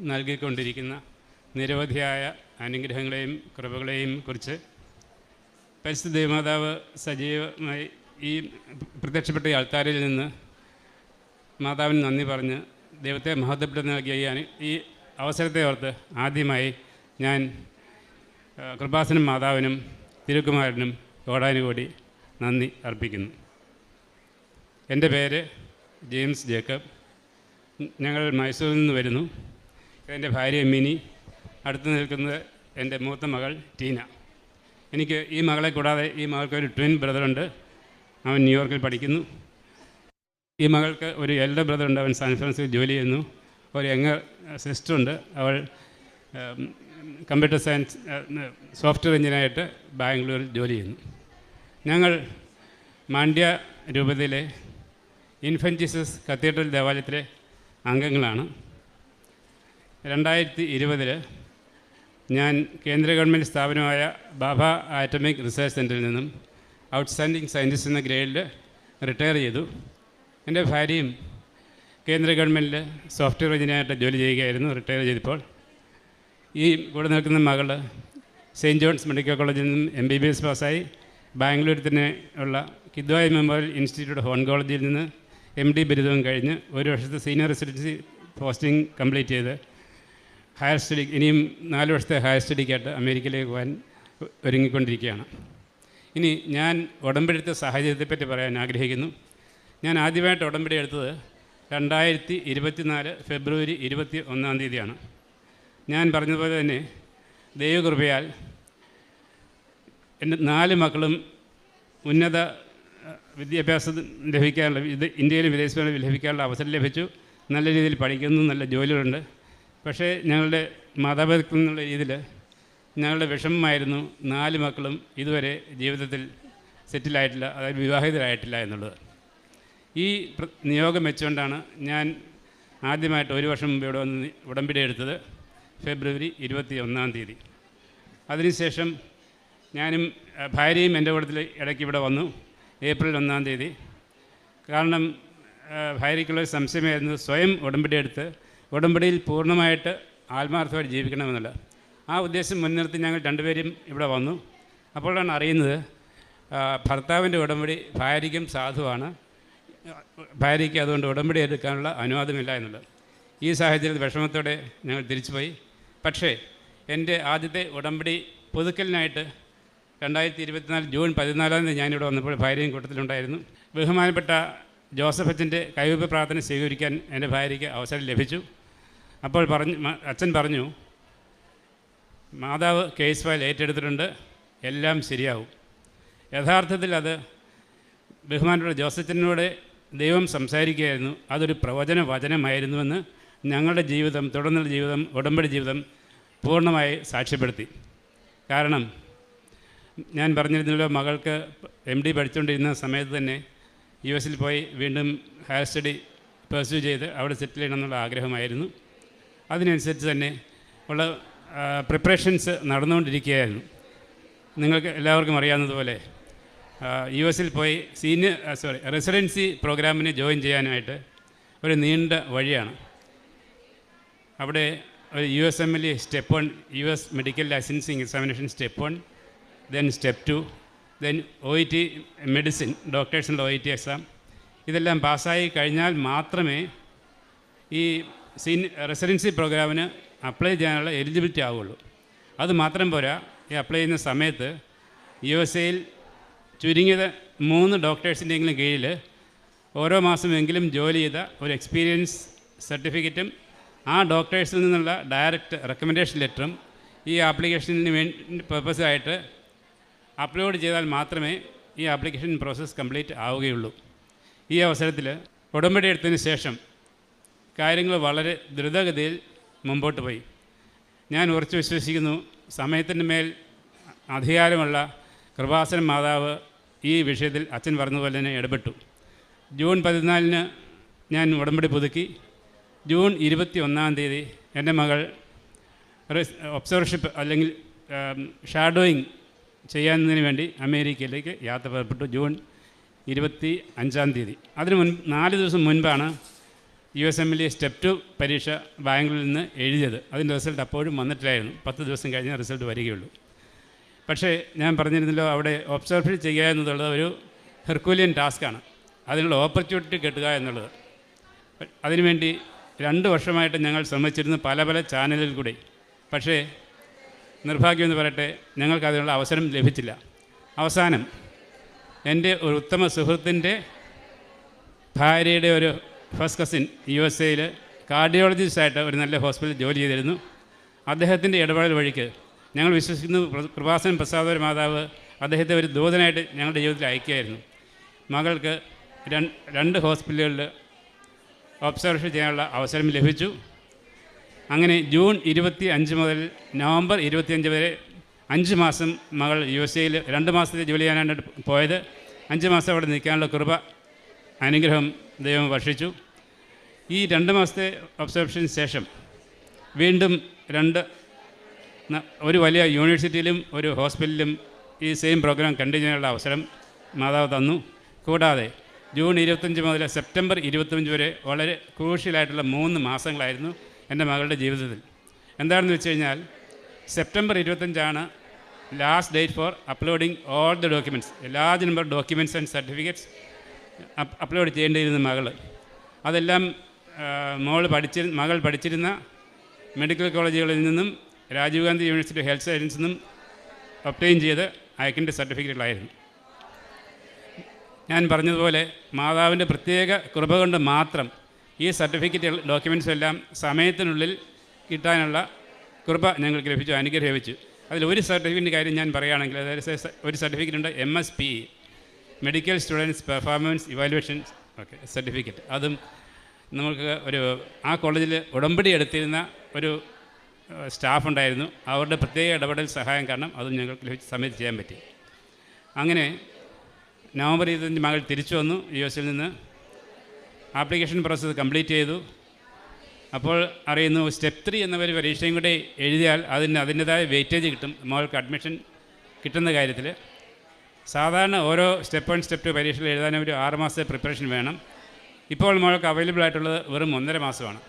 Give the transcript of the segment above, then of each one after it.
നൽകിക്കൊണ്ടിരിക്കുന്ന നിരവധിയായ അനുഗ്രഹങ്ങളെയും കൃപകളെയും കുറിച്ച് പരിശുദ്ധ ദേവമാതാവ് സജീവമായി ഈ പ്രത്യക്ഷപ്പെട്ട ഈ അൾത്താരിൽ നിന്ന് മാതാവിന് നന്ദി പറഞ്ഞ് ദൈവത്തെ മഹത്വപ്പെടുത്തി നൽകിയ ഈ അവസരത്തെ ഓർത്ത് ആദ്യമായി ഞാൻ കൃപാസനം മാതാവിനും തിരുക്കുമാരനും കോടാനുകോടി നന്ദി അർപ്പിക്കുന്നു. എൻ്റെ പേര് ജെയിംസ് ജേക്കബ്. ഞങ്ങൾ മൈസൂരിൽ നിന്ന് വരുന്നു. എൻ്റെ ഭാര്യ മിനി. അടുത്ത് നിൽക്കുന്നത് എൻ്റെ മൂത്ത മകൾ ടീന. എനിക്ക് ഈ മകളെ കൂടാതെ ഈ മകൾക്കൊരു ട്വിൻ ബ്രദറുണ്ട്. അവൻ ന്യൂയോർക്കിൽ പഠിക്കുന്നു. ഈ മകൾക്ക് ഒരു എൽഡർ ബ്രദറുണ്ട്. അവൻ സാൻ ഫ്രാൻസിസ്കോയിൽ ജോലി ചെയ്യുന്നു. ഒരു യങ്ങർ സിസ്റ്ററുണ്ട്. അവൾ കമ്പ്യൂട്ടർ സയൻസ് സോഫ്റ്റ്വെയർ എഞ്ചിനീയറായിട്ട് ബാംഗ്ലൂരിൽ ജോലി ചെയ്യുന്നു. ഞങ്ങൾ മാണ്ഡ്യ രൂപതയിലെ ഇൻഫൻറ്റ് ജീസസ് കത്തീഡ്രൽ ദേവാലയത്തിലെ അംഗങ്ങളാണ്. 2020 ഞാൻ കേന്ദ്ര ഗവൺമെൻറ് സ്ഥാപനമായ ബാബ ആറ്റമിക് റിസർച്ച് സെൻറ്ററിൽ നിന്നും ഔട്ട്സ്റ്റാൻഡിംഗ് സയൻറ്റിസ്റ്റ് എന്ന ഗ്രേഡിൽ റിട്ടയർ ചെയ്തു. എൻ്റെ ഭാര്യയും കേന്ദ്ര ഗവൺമെൻറ്റിൽ സോഫ്റ്റ്വെയർ എഞ്ചിനീയറായിട്ട് ജോലി ചെയ്യുകയായിരുന്നു. റിട്ടയർ ചെയ്തപ്പോൾ ഈ കൂടെ നിൽക്കുന്ന മകൾ സെയിൻറ്റ് ജോൺസ് മെഡിക്കൽ കോളേജിൽ നിന്നും MBBS പാസ്സായി ബാംഗ്ലൂരിൽ തന്നെ ഉള്ള കിദ്വായ് മെമ്മോറിയൽ ഇൻസ്റ്റിറ്റ്യൂട്ട് ഓഫ് ഓൺകോളജിയിൽ നിന്ന് MD ബിരുദവും കഴിഞ്ഞ് 1 വർഷത്തെ സീനിയർ റെസിഡൻസി പോസ്റ്റിംഗ് കംപ്ലീറ്റ് ചെയ്ത് ഹയർ സ്റ്റഡി ഇനിയും 4 വർഷത്തെ ഹയർ സ്റ്റഡിക്കായിട്ട് അമേരിക്കയിലേക്ക് പോകാൻ ഒരുങ്ങിക്കൊണ്ടിരിക്കുകയാണ്. ഇനി ഞാൻ ഉടമ്പടി എടുത്ത സാഹചര്യത്തെപ്പറ്റി പറയാൻ ആഗ്രഹിക്കുന്നു. ഞാൻ ആദ്യമായിട്ട് ഉടമ്പടി എടുത്തത് 2024 ഫെബ്രുവരി 21 ഞാൻ പറഞ്ഞതുപോലെ തന്നെ ദൈവകൃപയാൽ എൻ്റെ 4 മക്കളും ഉന്നത വിദ്യാഭ്യാസം ലഭിക്കാനുള്ള ഇന്ത്യയിലും വിദേശങ്ങളിലും ലഭിക്കാനുള്ള അവസരം ലഭിച്ചു. നല്ല രീതിയിൽ പഠിക്കുന്നു, നല്ല ജോലികളുണ്ട്. പക്ഷേ ഞങ്ങളുടെ മാതാപിതാക്കൾ എന്നുള്ള രീതിയിൽ ഞങ്ങളുടെ വിഷമമായിരുന്നു 4 മക്കളും ഇതുവരെ ജീവിതത്തിൽ സെറ്റിലായിട്ടില്ല, അതായത് വിവാഹിതരായിട്ടില്ല എന്നുള്ളത്. ഈ നിയോഗം വെച്ചുകൊണ്ടാണ് ഞാൻ ആദ്യമായിട്ട് 1 വർഷം മുമ്പ് ഇവിടെ വന്ന് ഉടമ്പടി എടുത്തത് ഫെബ്രുവരി 21. അതിനുശേഷം ഞാനും ഭാര്യയും എൻ്റെ കൂട്ടത്തിൽ ഇടയ്ക്ക് ഇവിടെ വന്നു ഏപ്രിൽ 1. കാരണം ഭാര്യയ്ക്കുള്ളൊരു സംശയമായിരുന്നു സ്വയം ഉടമ്പടി എടുത്ത് ഉടമ്പടിയിൽ പൂർണ്ണമായിട്ട് ആത്മാർത്ഥമായിട്ട് ജീവിക്കണമെന്നുള്ള ആ ഉദ്ദേശം മുൻനിർത്തി ഞങ്ങൾ 2 പേരും ഇവിടെ വന്നു. അപ്പോഴാണ് അറിയുന്നത് ഭർത്താവിൻ്റെ ഉടമ്പടി ഭാര്യയ്ക്കും സാധുവാണ്, ഭാര്യയ്ക്ക് അതുകൊണ്ട് ഉടമ്പടി എടുക്കാനുള്ള അനുവാദമില്ല എന്നുള്ളത്. ഈ സാഹചര്യത്തിൽ വിഷമത്തോടെ ഞങ്ങൾ തിരിച്ചുപോയി. പക്ഷേ എൻ്റെ ആദ്യത്തെ ഉടമ്പടി പുതുക്കലിനായിട്ട് 2024 ജൂൺ 14 ഞാനിവിടെ വന്നപ്പോൾ ഭാര്യയും കൂട്ടത്തിലുണ്ടായിരുന്നു. ബഹുമാനപ്പെട്ട ജോസഫ് അച്ഛൻ്റെ കൈവെപ്പ് പ്രാർത്ഥന സ്വീകരിക്കാൻ എൻ്റെ ഭാര്യയ്ക്ക് അവസരം ലഭിച്ചു. അപ്പോൾ അച്ഛൻ പറഞ്ഞു, മാതാവ് കേസ് ഫയൽ ഏറ്റെടുത്തിട്ടുണ്ട്, എല്ലാം ശരിയാവും. യഥാർത്ഥത്തിൽ അത് ബഹുമാനപ്പെട്ട ജോസഫിനോട് ദൈവം സംസാരിക്കുകയായിരുന്നു. അതൊരു പ്രവചന വചനമായിരുന്നുവെന്ന് ഞങ്ങളുടെ ജീവിതം, തുടർന്നുള്ള ജീവിതം, ഉടമ്പടി ജീവിതം പൂർണ്ണമായി സാക്ഷ്യപ്പെടുത്തി. കാരണം ഞാൻ പറഞ്ഞിരുന്നല്ലോ, മകൾക്ക് MD പഠിച്ചുകൊണ്ടിരുന്ന സമയത്ത് തന്നെ US പോയി വീണ്ടും ഹയർ സ്റ്റഡി പെർസ്യൂ ചെയ്ത് അവിടെ സെറ്റിൽ ചെയ്യണമെന്നുള്ള ആഗ്രഹമായിരുന്നു. അതിനനുസരിച്ച് തന്നെ ഉള്ള പ്രിപ്പറേഷൻസ് നടന്നുകൊണ്ടിരിക്കുകയായിരുന്നു. നിങ്ങൾക്ക് എല്ലാവർക്കും അറിയാവുന്നതുപോലെ US പോയി റെസിഡൻസി പ്രോഗ്രാമിന് ജോയിൻ ചെയ്യാനായിട്ട് ഒരു നീണ്ട വഴിയാണ്. അവിടെ ഒരു USMLE step 1, US medical licensing examination step 1, then step 2, then OET medicine, ഡോക്ടേഴ്സിനുള്ള OET എക്സാം. ഇതെല്ലാം പാസ്സായി കഴിഞ്ഞാൽ മാത്രമേ ഈ റെസിഡൻസി പ്രോഗ്രാമിന് അപ്ലൈ ചെയ്യാനുള്ള എലിജിബിലിറ്റി ആവുകയുള്ളൂ. അത് മാത്രം പോരാ, ഈ അപ്ലൈ ചെയ്യുന്ന സമയത്ത് USA ചുരുങ്ങിയത് 3 ഡോക്ടേഴ്സിൻ്റെയെങ്കിലും കീഴിൽ ഓരോ മാസമെങ്കിലും ജോലി ചെയ്ത ഒരു എക്സ്പീരിയൻസ് സർട്ടിഫിക്കറ്റും ആ ഡോക്ടേഴ്സിൽ നിന്നുള്ള ഡയറക്റ്റ് റെക്കമെൻഡേഷൻ ലെറ്ററും ഈ ആപ്ലിക്കേഷന് വേണ്ടി പർപ്പസായിട്ട് അപ്ലോഡ് ചെയ്താൽ മാത്രമേ ഈ ആപ്ലിക്കേഷൻ പ്രോസസ്സ് കംപ്ലീറ്റ് ആവുകയുള്ളൂ. ഈ അവസരത്തിൽ ഉടമ്പടി എടുത്തതിന് ശേഷം കാര്യങ്ങൾ വളരെ ദ്രുതഗതിയിൽ മുമ്പോട്ട് പോയി. ഞാൻ ഉറച്ചു വിശ്വസിക്കുന്നു, സമയത്തിൻ്റെ മേൽ അധികാരമുള്ള കൃപാസനം മാതാവ് ഈ വിഷയത്തിൽ അച്ഛൻ പറഞ്ഞതുപോലെ തന്നെ ഇടപെട്ടു. ജൂൺ 14 ഞാൻ ഉടമ്പടി പുതുക്കി. ജൂൺ 21 എൻ്റെ മകൾ ഒബ്സർവർഷിപ്പ് അല്ലെങ്കിൽ ഷാഡോയിങ് ചെയ്യുന്നതിന് വേണ്ടി അമേരിക്കയിലേക്ക് യാത്ര പുറപ്പെട്ടു. ജൂൺ 25. അതിന് 4 ദിവസം മുൻപാണ് USMLE സ്റ്റെപ്പ് 2 പരീക്ഷ ബാംഗ്ലൂരിൽ നിന്ന് എഴുതിയത്. അതിൻ്റെ റിസൾട്ട് അപ്പോഴും വന്നിട്ടില്ലായിരുന്നു. 10 ദിവസം കഴിഞ്ഞ് റിസൾട്ട് വരികയുള്ളൂ. പക്ഷേ ഞാൻ പറഞ്ഞിരുന്നല്ലോ, അവിടെ ഒബ്സർവേഷൻ ചെയ്യുക എന്നുള്ളത് ഒരു ഹെർക്കൂലിയൻ ടാസ്ക്കാണ്. അതിനുള്ള ഓപ്പർച്യൂണിറ്റി കിട്ടുക എന്നുള്ളത്. അതിനുവേണ്ടി 2 വർഷമായിട്ട് ഞങ്ങൾ ശ്രമിച്ചിരുന്നു പല പല ചാനലിൽ കൂടി. പക്ഷേ നിർഭാഗ്യമെന്ന് പറയട്ടെ, ഞങ്ങൾക്ക് അതിനുള്ള അവസരം ലഭിച്ചില്ല. അവസാനം എൻ്റെ ഒരു ഉത്തമ സുഹൃത്തിൻ്റെ ഭാര്യയുടെ ഒരു ഫസ്റ്റ് കസിൻ USA കാർഡിയോളജിസ്റ്റായിട്ട് ഒരു നല്ല ഹോസ്പിറ്റലിൽ ജോലി ചെയ്തിരുന്നു. അദ്ദേഹത്തിൻ്റെ ഇടപെടൽ വഴിക്ക് ഞങ്ങൾ വിശ്വസിക്കുന്നു കൃപാസൻ പ്രസാദപുര മാതാവ് അദ്ദേഹത്തെ ഒരു ദൂതനായിട്ട് ഞങ്ങളുടെ ജീവിതത്തിൽ അയക്കുകയായിരുന്നു. മകൾക്ക് 2 ഹോസ്പിറ്റലുകളിൽ ഒബ്സർവേഷൻ ചെയ്യാനുള്ള അവസരം ലഭിച്ചു. അങ്ങനെ ജൂൺ 25 മുതൽ നവംബർ 25 വരെ 5 മാസം മകൾ USA 2 മാസത്തെ ജോലി ചെയ്യാനാണ് പോയത്. 5 മാസം അവിടെ നിൽക്കാനുള്ള കൃപ അനുഗ്രഹം ദൈവം വർഷിച്ചു. ഈ 2 മാസത്തെ ഒബ്സർവേഷന് ശേഷം വീണ്ടും ഒരു വലിയ യൂണിവേഴ്സിറ്റിയിലും ഒരു ഹോസ്പിറ്റലിലും ഈ സെയിം പ്രോഗ്രാം കണ്ടിന്യൂ ചെയ്യാനുള്ള അവസരം മാതാവ് തന്നു. കൂടാതെ ജൂൺ 25 മുതൽ സെപ്റ്റംബർ 25 വരെ വളരെ ക്രൂഷ്യലായിട്ടുള്ള 3 മാസങ്ങളായിരുന്നു എൻ്റെ മകളുടെ ജീവിതത്തിൽ. എന്താണെന്ന് വെച്ച് കഴിഞ്ഞാൽ September 25 last date for uploading all the documents, large number documents and certificates upload ചെയ്യേണ്ടിയിരുന്ന അതെല്ലാം മകൾ പഠിച്ചിരുന്ന മെഡിക്കൽ കോളേജുകളിൽ നിന്നും രാജീവ് ഗാന്ധി യൂണിവേഴ്സിറ്റി ഹെൽത്ത് സയൻസിൽ നിന്നും ഒബ്റ്റെയിൻ ചെയ്ത് അയക്കേണ്ട സർട്ടിഫിക്കറ്റുകളായിരുന്നു. ഞാൻ പറഞ്ഞതുപോലെ മാതാവിൻ്റെ പ്രത്യേക കൃപ കൊണ്ട് മാത്രം ഈ സർട്ടിഫിക്കറ്റ് ഡോക്യുമെൻറ്റ്സും എല്ലാം സമയത്തിനുള്ളിൽ കിട്ടാനുള്ള കൃപ ഞങ്ങൾക്ക് ലഭിച്ചു, അനുഗ്രഹം ലഭിച്ചു. അതിൽ ഒരു സർട്ടിഫിക്കറ്റിൻ്റെ കാര്യം ഞാൻ പറയുകയാണെങ്കിൽ, അതായത് ഒരു സർട്ടിഫിക്കറ്റ് ഉണ്ട്, MSPE medical students performance evaluation certificate. അതും നമുക്ക് ആ കോളേജിൽ ഉടമ്പടി എടുത്തിരുന്ന ഒരു സ്റ്റാഫ് ഉണ്ടായിരുന്നു. അവരുടെ പ്രത്യേക ഇടപെടൽ സഹായം കാരണം അതും ഞങ്ങൾക്ക് ലഭിച്ച സമയത്ത് ചെയ്യാൻ പറ്റി. അങ്ങനെ നവംബർ 25 മകൾ തിരിച്ചു വന്നു US നിന്ന്. ആപ്ലിക്കേഷൻ പ്രോസസ്സ് കംപ്ലീറ്റ് ചെയ്തു. അപ്പോൾ അറിയുന്നു സ്റ്റെപ്പ് 3 എന്ന ഒരു പരീക്ഷയും കൂടി എഴുതിയാൽ അതിൻ്റെതായ വെയിറ്റേജ് കിട്ടും മകൾക്ക് അഡ്മിഷൻ കിട്ടുന്ന കാര്യത്തിൽ. സാധാരണ ഓരോ സ്റ്റെപ്പ് 1 സ്റ്റെപ്പ് 2 പരീക്ഷയിൽ എഴുതാനും ഒരു 6 മാസത്തെ പ്രിപ്പറേഷൻ വേണം. ഇപ്പോൾ മകൾക്ക് അവൈലബിൾ ആയിട്ടുള്ളത് വെറും 1.5 മാസമാണ്.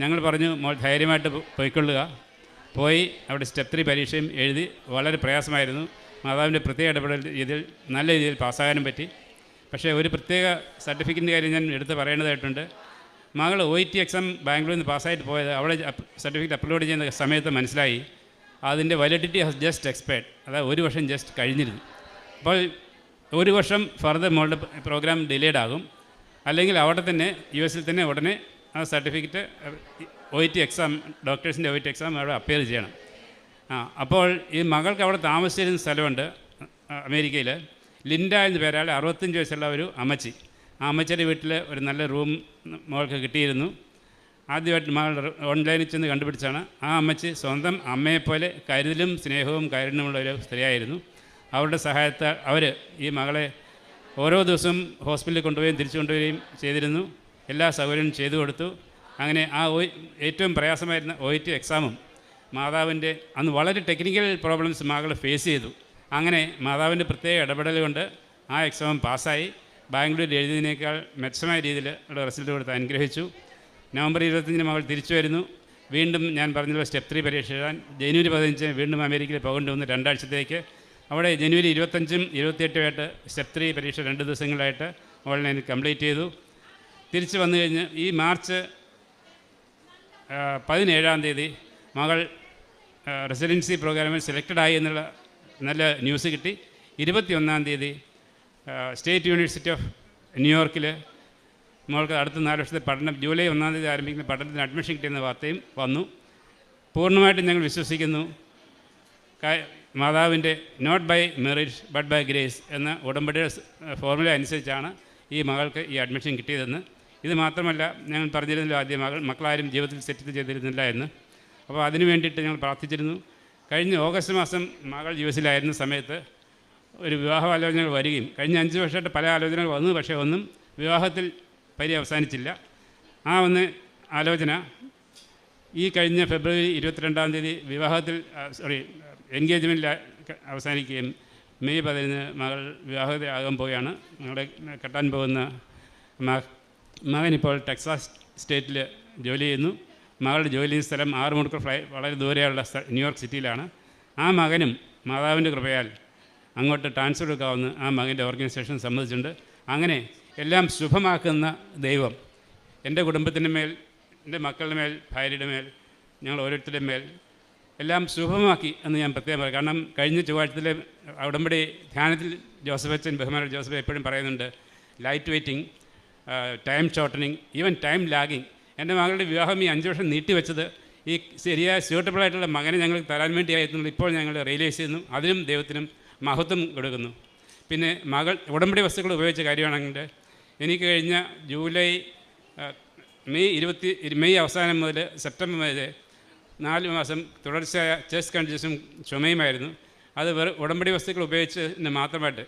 ഞങ്ങൾ പറഞ്ഞു, മോൾ ധൈര്യമായിട്ട് പോയിക്കൊള്ളുക. പോയി അവിടെ സ്റ്റെപ്പ് 3 പരീക്ഷയും എഴുതി. വളരെ പ്രയാസമായിരുന്നു. മാതാവിൻ്റെ പ്രത്യേക ഇടപെടൽ രീതിയിൽ നല്ല രീതിയിൽ പാസ്സാകാനും പറ്റി. പക്ഷേ ഒരു പ്രത്യേക സർട്ടിഫിക്കറ്റിൻ്റെ കാര്യം ഞാൻ എടുത്ത് പറയേണ്ടതായിട്ടുണ്ട്. മകൾ OET എക്സാം ബാംഗ്ലൂരിൽ നിന്ന് പാസ്സായിട്ട് പോയത് അവിടെ സർട്ടിഫിക്കറ്റ് അപ്ലോഡ് ചെയ്യുന്ന സമയത്ത് മനസ്സിലായി അതിൻ്റെ വാലിഡിറ്റി ഹാസ് ജസ്റ്റ് എക്സ്പയർഡ്, അതായത് 1 വർഷം ജസ്റ്റ് കഴിഞ്ഞിരുന്നു. അപ്പോൾ 1 വർഷം ഫർദർ മോളുടെ പ്രോഗ്രാം ഡിലേഡ് ആകും. അല്ലെങ്കിൽ അവിടെ തന്നെ US തന്നെ ഉടനെ ആ സർട്ടിഫിക്കറ്റ് OET എക്സാം, ഡോക്ടേഴ്സിൻ്റെ OET എക്സാം അവിടെ അപ്പിയർ ചെയ്യണം. അപ്പോൾ ഈ മകൾക്ക് അവിടെ താമസിച്ചിരുന്ന സ്ഥലമുണ്ട് അമേരിക്കയിൽ. ലിൻഡ എന്ന പേരാൾ 65 വയസ്സുള്ള ഒരു അമ്മച്ചി. ആ അമ്മച്ചിയുടെ വീട്ടിൽ ഒരു നല്ല റൂം മകൾക്ക് കിട്ടിയിരുന്നു. ആദ്യമായിട്ട് മകൾ ഓൺലൈനിൽ ചെന്ന് കണ്ടുപിടിച്ചാണ്. ആ അമ്മച്ചി സ്വന്തം അമ്മയെപ്പോലെ കരുതലും സ്നേഹവും കരുണമുള്ള ഒരു സ്ത്രീയായിരുന്നു. അവരുടെ സഹായത്താൽ അവർ ഈ മകളെ ഓരോ ദിവസവും ഹോസ്പിറ്റലിൽ കൊണ്ടുപോവുകയും തിരിച്ചു കൊണ്ടുവരികയും ചെയ്തിരുന്നു. എല്ലാ സൗകര്യവും ചെയ്തു കൊടുത്തു. അങ്ങനെ ആ ഏറ്റവും പ്രയാസമായിരുന്ന OET എക്സാമും മാതാവിൻ്റെ അന്ന് വളരെ ടെക്നിക്കൽ പ്രോബ്ലംസ് മകൾ ഫേസ് ചെയ്തു. അങ്ങനെ മാതാവിൻ്റെ പ്രത്യേക ഇടപെടൽ കൊണ്ട് ആ എക്സാം പാസ്സായി. ബാംഗ്ലൂരിൽ എഴുതിയതിനേക്കാൾ മെച്ചമായ രീതിയിൽ ഉള്ള റിസൾട്ട് കൊടുത്ത് അനുഗ്രഹിച്ചു. നവംബർ 25 മകൾ തിരിച്ചു വരുന്നു. വീണ്ടും ഞാൻ പറഞ്ഞല്ലോ സ്റ്റെപ്പ് 3 പരീക്ഷ എഴുതാൻ. ജനുവരി 15 വീണ്ടും അമേരിക്കയിൽ പോകേണ്ടി വന്നു 2 ആഴ്ചത്തേക്ക്. അവിടെ ജനുവരി 25 28 സ്റ്റെപ്പ് 3 പരീക്ഷ 2 ദിവസങ്ങളായിട്ട് ഓൺലൈനിൽ കംപ്ലീറ്റ് ചെയ്തു. തിരിച്ച് വന്നു കഴിഞ്ഞ് ഈ മാർച്ച് 17 മകൾ റെസിഡൻസി പ്രോഗ്രാമിൽ സെലക്റ്റഡായി എന്നുള്ള നല്ല ന്യൂസ് കിട്ടി. 21 സ്റ്റേറ്റ് യൂണിവേഴ്സിറ്റി ഓഫ് ന്യൂയോർക്കിൽ മകൾക്ക് അടുത്ത 4 വർഷത്തെ പഠനം ജൂലൈ 1 ആരംഭിക്കുന്ന പഠനത്തിന് അഡ്മിഷൻ കിട്ടിയെന്ന വാർത്തയും വന്നു. പൂർണ്ണമായിട്ടും ഞങ്ങൾ വിശ്വസിക്കുന്നു മാതാവിൻ്റെ not by merit but by grace എന്ന ഉടമ്പടിയുടെ ഫോർമുല അനുസരിച്ചാണ് ഈ മകൾക്ക് ഈ അഡ്മിഷൻ കിട്ടിയതെന്ന്. ഇത് മാത്രമല്ല, ഞങ്ങൾ പറഞ്ഞിരുന്നല്ലോ ആദ്യം മക്കളാരും ജീവിതത്തിൽ സെറ്റിൽ ചെയ്തിരുന്നില്ല എന്ന്. അപ്പോൾ അതിനു വേണ്ടിയിട്ട് ഞങ്ങൾ പ്രാർത്ഥിച്ചിരുന്നു. കഴിഞ്ഞ ഓഗസ്റ്റ് മാസം മകൾ US സമയത്ത് ഒരു വിവാഹ ആലോചനകൾ വരികയും കഴിഞ്ഞ 5 വർഷമായിട്ട് പല ആലോചനകൾ വന്നു. പക്ഷേ ഒന്നും വിവാഹത്തിൽ അവസാനിച്ചില്ല. ആ ആലോചന ഈ കഴിഞ്ഞ ഫെബ്രുവരി 22 വിവാഹത്തിൽ എൻഗേജ്മെൻറ്റിൽ അവസാനിക്കുകയും മെയ് 10 മകൾ വിവാഹത്തിലാകാൻ പോവുകയാണ്. ഞങ്ങളുടെ കെട്ടാൻ പോകുന്ന മകനിപ്പോൾ ടെക്സാസ് സ്റ്റേറ്റിൽ ജോലി ചെയ്യുന്നു. മകളുടെ ജോലി സ്ഥലം 6 മണിക്കൂർ വളരെ ദൂരെയുള്ള ന്യൂയോർക്ക് സിറ്റിയിലാണ്. ആ മകനും മാതാവിൻ്റെ കൃപയാൽ അങ്ങോട്ട് ട്രാൻസ്ഫർ എടുക്കാവുന്ന ആ മകൻ്റെ ഓർഗനൈസേഷൻ സമ്മതിച്ചിട്ടുണ്ട്. അങ്ങനെ എല്ലാം ശുഭമാക്കുന്ന ദൈവം എൻ്റെ കുടുംബത്തിൻ്റെ മേൽ, എൻ്റെ മക്കളുടെ മേൽ, ഭാര്യയുടെ മേൽ, ഞങ്ങൾ ഓരോരുത്തരുടെ മേൽ എല്ലാം ശുഭമാക്കി എന്ന് ഞാൻ പ്രത്യേകം പറയും. കാരണം കഴിഞ്ഞ ചൊവ്വാഴ്ചയിലെ ഉടമ്പടി ധ്യാനത്തിൽ ജോസഫച്ചൻ, ബഹുമാനപ്പെട്ട ജോസഫ് എപ്പോഴും പറയുന്നുണ്ട്, light waiting, time shortening, even time lagging. എൻ്റെ മകളുടെ വിവാഹം ഈ 5 വർഷം നീട്ടിവെച്ചത് ഈ ശരിയായ സ്യൂട്ടബിളായിട്ടുള്ള മകനെ ഞങ്ങൾക്ക് തരാൻ വേണ്ടിയായിരുന്നു. ഇപ്പോൾ ഞങ്ങൾ റിയലൈസ് ചെയ്യുന്നു. അതിനും ദൈവത്തിനും മഹത്വം കൊടുക്കുന്നു. പിന്നെ മകൾ ഉടമ്പടി വസ്തുക്കൾ ഉപയോഗിച്ച കാര്യമാണെങ്കിൽ എനിക്ക് കഴിഞ്ഞ മെയ് അവസാനം മുതൽ സെപ്റ്റംബർ വരെ 4 മാസം തുടർച്ചയായ ചെസ്റ്റ് കൺജഷനും ചുമയുമായിരുന്നു. അത് ഉടമ്പടി വസ്തുക്കൾ ഉപയോഗിച്ചതിന് മാത്രമായിട്ട്,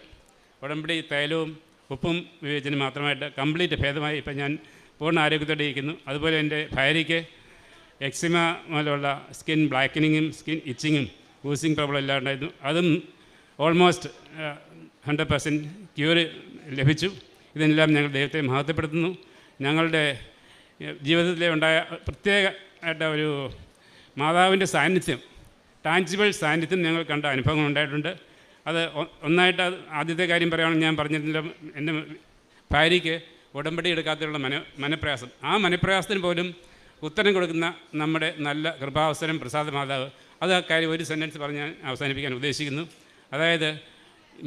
ഉടമ്പടി തൈലവും ഉപ്പും ഉപയോഗിച്ചതിന് മാത്രമായിട്ട് കംപ്ലീറ്റ് ഭേദമായി ഇപ്പം ഞാൻ പൂർണ്ണ ആരോഗ്യത്തോടെ ഇരിക്കുന്നു. അതുപോലെ എൻ്റെ ഭാര്യയ്ക്ക് എക്സിമ മൂലമുള്ള സ്കിൻ ബ്ലാക്കനിങ്ങും സ്കിൻ ഇച്ചിങ്ങും ഊസിങ് പ്രോബ്ലം എല്ലാം ഉണ്ടായിരുന്നു. അതും ഓൾമോസ്റ്റ് 100% ക്യൂർ ലഭിച്ചു. ഇതെല്ലാം ഞങ്ങൾ ദൈവത്തെ മഹത്വപ്പെടുത്തുന്നു. ഞങ്ങളുടെ ജീവിതത്തിലെ ഉണ്ടായ പ്രത്യേകമായിട്ട് ഒരു മാതാവിൻ്റെ സാന്നിധ്യം, ടാഞ്ചിബിൾ സാന്നിധ്യം ഞങ്ങൾ കണ്ട അനുഭവങ്ങൾ ഉണ്ടായിട്ടുണ്ട്. അത് ഒന്നായിട്ട് ആദ്യത്തെ കാര്യം പറയുകയാണെങ്കിൽ ഞാൻ പറഞ്ഞിരുന്നില്ല, എൻ്റെ ഭാര്യയ്ക്ക് ഉടമ്പടി എടുക്കാത്തതിലുള്ള മനപ്രയാസം. ആ മനപ്രയാസത്തിന് പോലും ഉത്തരം കൊടുക്കുന്ന നമ്മുടെ നല്ല കൃപാവസരം പ്രസാദ മാതാവ്. അത് ആ കാര്യം ഒരു സെൻറ്റൻസ് പറഞ്ഞ് ഞാൻ അവസാനിപ്പിക്കാൻ ഉദ്ദേശിക്കുന്നു. അതായത്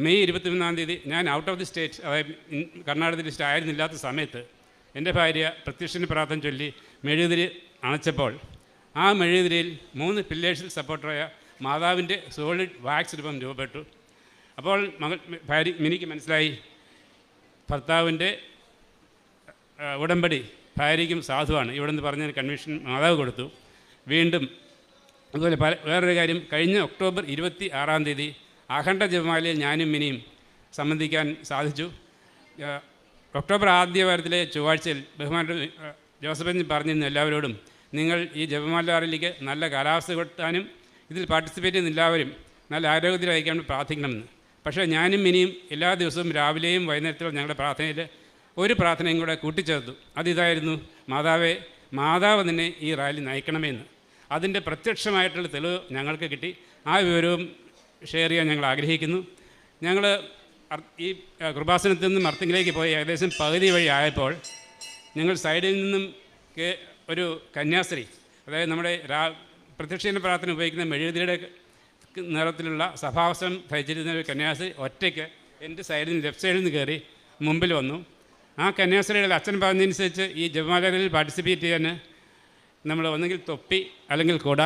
മെയ് 21-ാം തീയതി ഞാൻ ഔട്ട് ഓഫ് ദി സ്റ്റേറ്റ്, അതായത് കർണാടക ലിസ്റ്റ് ആയിരുന്നില്ലാത്ത സമയത്ത് എൻ്റെ ഭാര്യ പ്രത്യക്ഷന് പ്രാർത്ഥന ചൊല്ലി മെഴുകുതിരി അണച്ചപ്പോൾ ആ മെഴുകുതിരിയിൽ 3 പില്ലേഴ്സിൽ സപ്പോർട്ടറായ മാതാവിൻ്റെ സോളിഡ് വാക്സ് രൂപപ്പെട്ടു. അപ്പോൾ ഭാര്യ മിനിക്ക് മനസ്സിലായി, ഭർത്താവിൻ്റെ ഉടമ്പടി ഭാര്യയ്ക്കും സാധുവാണ്. ഇവിടെ നിന്ന് പറഞ്ഞ കൺവീഷൻ മാതാവ് കൊടുത്തു. വീണ്ടും അതുപോലെ വേറൊരു കാര്യം, കഴിഞ്ഞ ഒക്ടോബർ 26-ാം തീയതി അഖണ്ഡ ജപമാലയിൽ ഞാനും മിനിയും സംബന്ധിക്കാൻ സാധിച്ചു. ഒക്ടോബർ ആദ്യ വാരത്തിലെ ചൊവ്വാഴ്ചയിൽ ബഹുമാനപ്പെട്ട ജോസഫൻ പറഞ്ഞിരുന്നു എല്ലാവരോടും, നിങ്ങൾ ഈ ജപമാലയിലേക്ക് നല്ല കാലാവസ്ഥ കൊടുത്താനും ഇതിൽ പാർട്ടിസിപ്പേറ്റ് ചെയ്യുന്ന എല്ലാവരും നല്ല ആരോഗ്യത്തിലായിരിക്കാൻ പ്രാർത്ഥിക്കണമെന്ന്. പക്ഷേ ഞാനും മിനിയും എല്ലാ ദിവസവും രാവിലെയും വൈകുന്നേരത്തിലും ഞങ്ങളുടെ പ്രാർത്ഥനയിൽ ഒരു പ്രാർത്ഥനയും കൂടെ കൂട്ടിച്ചേർത്തു. അതിതായിരുന്നു, മാതാവേ, മാതാവ് തന്നെ ഈ റാലി നയിക്കണമെന്ന്. അതിൻ്റെ പ്രത്യക്ഷമായിട്ടുള്ള തെളിവ് ഞങ്ങൾക്ക് കിട്ടി. ആ വിവരവും ഷെയർ ചെയ്യാൻ ഞങ്ങൾ ആഗ്രഹിക്കുന്നു. ഞങ്ങൾ ഈ കൃപാസനത്തിൽ നിന്നും അർത്തിങ്കിലേക്ക് പോയി ഏകദേശം പകുതി വഴി ആയപ്പോൾ ഞങ്ങൾ സൈഡിൽ നിന്നും ഒരു കന്യാസ്ത്രീ, അതായത് നമ്മുടെ പ്രത്യക്ഷീന പ്രാർത്ഥന ഉപയോഗിക്കുന്ന മെഴുകുതിരിയുടെ നിറത്തിലുള്ള സഭാവസ്ത്രം ധരിച്ചിരുന്ന ഒരു കന്യാസ്ത്രീ ഒറ്റയ്ക്ക് എൻ്റെ സൈഡിൽ നിന്ന് ലെഫ്റ്റ് സൈഡിൽ നിന്ന് കയറി മുമ്പിൽ വന്നു. ആ കന്യാസ്ത്രീയുടെ അച്ഛൻ പറഞ്ഞതനുസരിച്ച് ഈ ജപമാലകളിൽ പാർട്ടിസിപ്പേറ്റ് ചെയ്യാൻ നമ്മൾ ഒന്നെങ്കിൽ തൊപ്പി, അല്ലെങ്കിൽ കുട,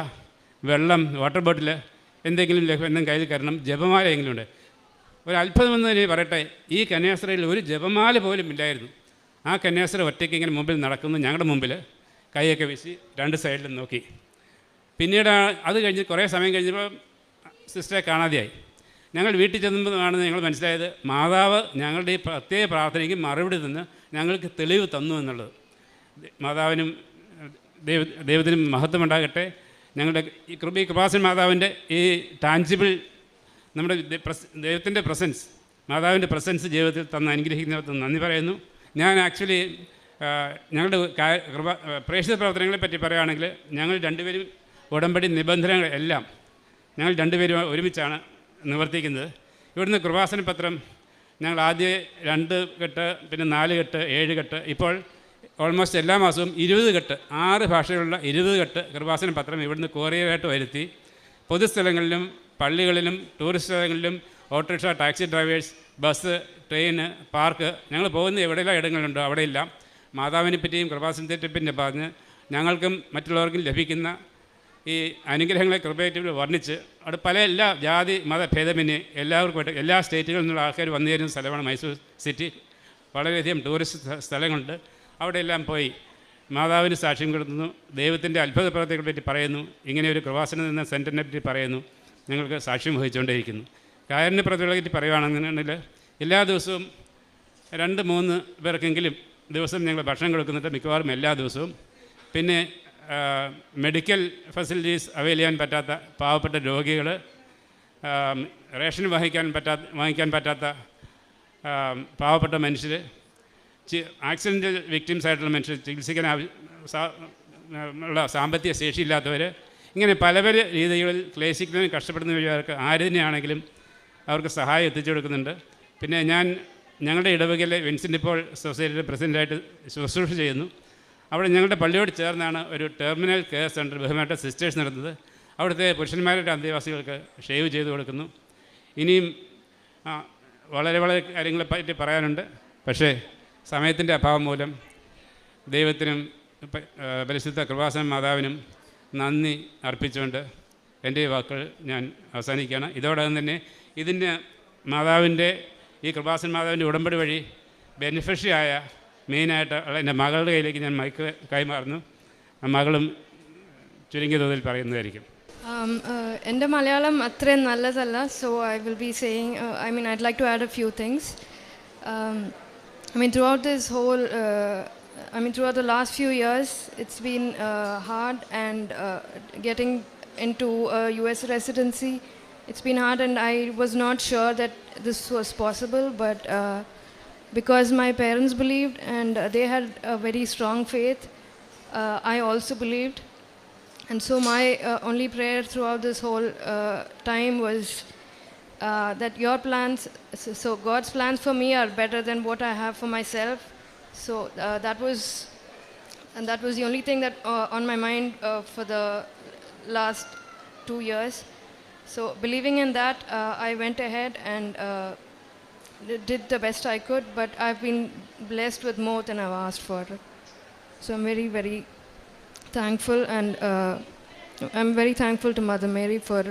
വെള്ളം, വാട്ടർ ബോട്ടിൽ എന്തെങ്കിലും എന്തെങ്കിലും കയ്യിൽ കയറണം, ജപമാല എങ്കിലും ഉണ്ട്. ഒരു അത്ഭുതമെന്ന് തന്നെ പറയട്ടെ, ഈ കന്യാസ്ത്രീയിൽ ഒരു ജപമാല പോലും ഇല്ലായിരുന്നു. ആ കന്യാസ്ത്രീ ഒറ്റയ്ക്ക് ഇങ്ങനെ മുമ്പിൽ നടക്കുന്നു, ഞങ്ങളുടെ മുമ്പിൽ കൈയൊക്കെ വീശി 2 സൈഡിലും നോക്കി. പിന്നീട് അത് കഴിഞ്ഞ് കുറേ സമയം കഴിഞ്ഞപ്പോൾ സിസ്റ്ററെ കാണാതെയായി. ഞങ്ങൾ വീട്ടിൽ ചെന്നപ്പോഴാണ് ഞങ്ങൾ മനസ്സിലായത്, മാതാവ് ഞങ്ങളുടെ ഈ പ്രത്യേക പ്രാർത്ഥനയ്ക്ക് മറുപടി നിന്ന് ഞങ്ങൾക്ക് തെളിവ് തന്നു എന്നുള്ളത്. മാതാവിനും ദൈവത്തിനും മഹത്വമുണ്ടാകട്ടെ. ഞങ്ങളുടെ ഈ കൃപാസന മാതാവിൻ്റെ ഈ ടാഞ്ചിബിൾ നമ്മുടെ ദൈവത്തിൻ്റെ പ്രസൻസ്, മാതാവിൻ്റെ പ്രസൻസ് ജീവിതത്തിൽ തന്ന് അനുഗ്രഹിക്കുന്നവർക്ക് നന്ദി പറയുന്നു. ഞാൻ ആക്ച്വലി ഞങ്ങളുടെ പ്രേക്ഷിത പ്രവർത്തനങ്ങളെ പറ്റി പറയുകയാണെങ്കിൽ ഞങ്ങൾ 2 പേരും ഉടമ്പടി നിബന്ധനകൾ എല്ലാം ഞങ്ങൾ 2 പേരും ഒരുമിച്ചാണ് നിവർത്തിക്കുന്നത്. ഇവിടുന്ന് കൃപാസന പത്രം ഞങ്ങൾ ആദ്യം 2 കെട്ട്, പിന്നെ 4 കെട്ട്, 7 കെട്ട്, ഇപ്പോൾ ഓൾമോസ്റ്റ് എല്ലാ മാസവും 20 കെട്ട്, 6 ഭാഷകളുള്ള 20 കെട്ട് കൃപാസന പത്രം ഇവിടുന്ന് കൊറിയറായിട്ട് വരുത്തി പൊതുസ്ഥലങ്ങളിലും പള്ളികളിലും ടൂറിസ്റ്റ് സ്ഥലങ്ങളിലും autorickshaw, taxi drivers, bus, train, park, ഞങ്ങൾ പോകുന്ന എവിടെയെല്ലാം ഇടങ്ങളുണ്ടോ അവിടെയെല്ലാം മാതാവിനെ പറ്റിയും കൃപാസനത്തെ പറ്റിയും പറഞ്ഞ് ഞങ്ങൾക്കും മറ്റുള്ളവർക്കും ലഭിക്കുന്ന ഈ അനുഗ്രഹങ്ങളെ കൃപയായിട്ട് വർണ്ണിച്ച് അവിടെ പല എല്ലാ ജാതി മത ഭേദമന്യേ എല്ലാവർക്കുമായിട്ട് എല്ലാ സ്റ്റേറ്റുകളിൽ നിന്നുള്ള ആൾക്കാർ വന്നു ചേരുന്ന സ്ഥലമാണ് മൈസൂർ സിറ്റി. വളരെയധികം ടൂറിസ്റ്റ് സ്ഥലങ്ങളുണ്ട്. അവിടെയെല്ലാം പോയി മാതാവിന് സാക്ഷ്യം കൊടുക്കുന്നു, ദൈവത്തിൻ്റെ അത്ഭുത പ്രവർത്തികളെ പറ്റി പറയുന്നു, ഇങ്ങനെ ഒരു കൃപാസനം എന്ന സെൻറ്ററിനെ പറ്റി പറയുന്നു, ഞങ്ങൾക്ക് സാക്ഷ്യം വഹിച്ചുകൊണ്ടേയിരിക്കുന്നു. കാരുണ്യ പ്രവർത്തികളെ പറ്റി പറയുകയാണെന്നുണ്ടെങ്കിൽ എല്ലാ ദിവസവും 2-3 പേർക്കെങ്കിലും ദിവസം ഞങ്ങൾ ഭക്ഷണം കൊടുക്കുന്നുണ്ട്, മിക്കവാറും എല്ലാ ദിവസവും. പിന്നെ മെഡിക്കൽ ഫെസിലിറ്റീസ് അവൈൽ ചെയ്യാൻ പറ്റാത്ത പാവപ്പെട്ട രോഗികൾ, റേഷൻ വാങ്ങിക്കാൻ പറ്റാത്ത പാവപ്പെട്ട മനുഷ്യർ, ആക്സിഡൻ്റ് വിക്ടിംസ് ആയിട്ടുള്ള മനുഷ്യർ, ചികിത്സിക്കാൻ ഉള്ള സാമ്പത്തിക ശേഷിയില്ലാത്തവർ, ഇങ്ങനെ പല പല രീതികളിൽ ക്ലേശിക്കുന്നതിന് കഷ്ടപ്പെടുന്നവർക്ക് ആര് തന്നെയാണെങ്കിലും അവർക്ക് സഹായം എത്തിച്ചു കൊടുക്കുന്നുണ്ട്. പിന്നെ ഞങ്ങളുടെ ഇടവകയിലെ വിൻസെൻ്റ് പോൾ സൊസൈറ്റിയുടെ പ്രസിഡൻ്റായിട്ട് ശുശ്രൂഷ ചെയ്യുന്നു. അവിടെ ഞങ്ങളുടെ പള്ളിയോട് ചേർന്നാണ് ഒരു ടെർമിനൽ കെയർ സെൻറ്റർ ബഹുമാനപ്പെട്ട സിസ്റ്റേഴ്സ് നടത്തുന്നത്. അവിടുത്തെ പുരുഷന്മാരുടെ അന്തേവാസികൾക്ക് ഷേവ് ചെയ്ത് കൊടുക്കുന്നു. ഇനിയും വളരെ വളരെ കാര്യങ്ങളെ പറ്റി പറയാനുണ്ട്. പക്ഷേ സമയത്തിൻ്റെ അഭാവം മൂലം ദൈവത്തിനും പരിശുദ്ധ കൃപാസന മാതാവിനും നന്ദി അർപ്പിച്ചുകൊണ്ട് എൻ്റെ വാക്കുകൾ ഞാൻ അവസാനിക്കുകയാണ്. ഇതോടൊപ്പം തന്നെ ഇതിൻ്റെ മാതാവിൻ്റെ ഈ കൃപാസന മാതാവിൻ്റെ ഉടമ്പടി വഴി ബെനിഫിഷ്യറി ആയ മെയിനായിട്ട് എൻ്റെ മകളുടെ കയ്യിലേക്ക് ഞാൻ മൈക്ക് കൈമാറുന്നു. മകളും ചുരുങ്ങിയ തോതിൽ പറയുന്നതായിരിക്കും. എൻ്റെ മലയാളം അത്രയും നല്ലതല്ല, so I will be saying, I'd like to add a few things. Throughout this whole, throughout the last few years, it's been hard, and getting into a US residency, it's been hard, and I was not sure that this was possible, but because my parents believed, and they had a very strong faith, I also believed. And so my only prayer throughout this whole time was that your plans, so God's plans for me are better than what I have for myself. So that was the only thing that on my mind for the last 2 years. So believing in that, I went ahead and did the best I could, but I've been blessed with more than I've asked for. So I'm very, very thankful, and I'm very thankful to Mother Mary for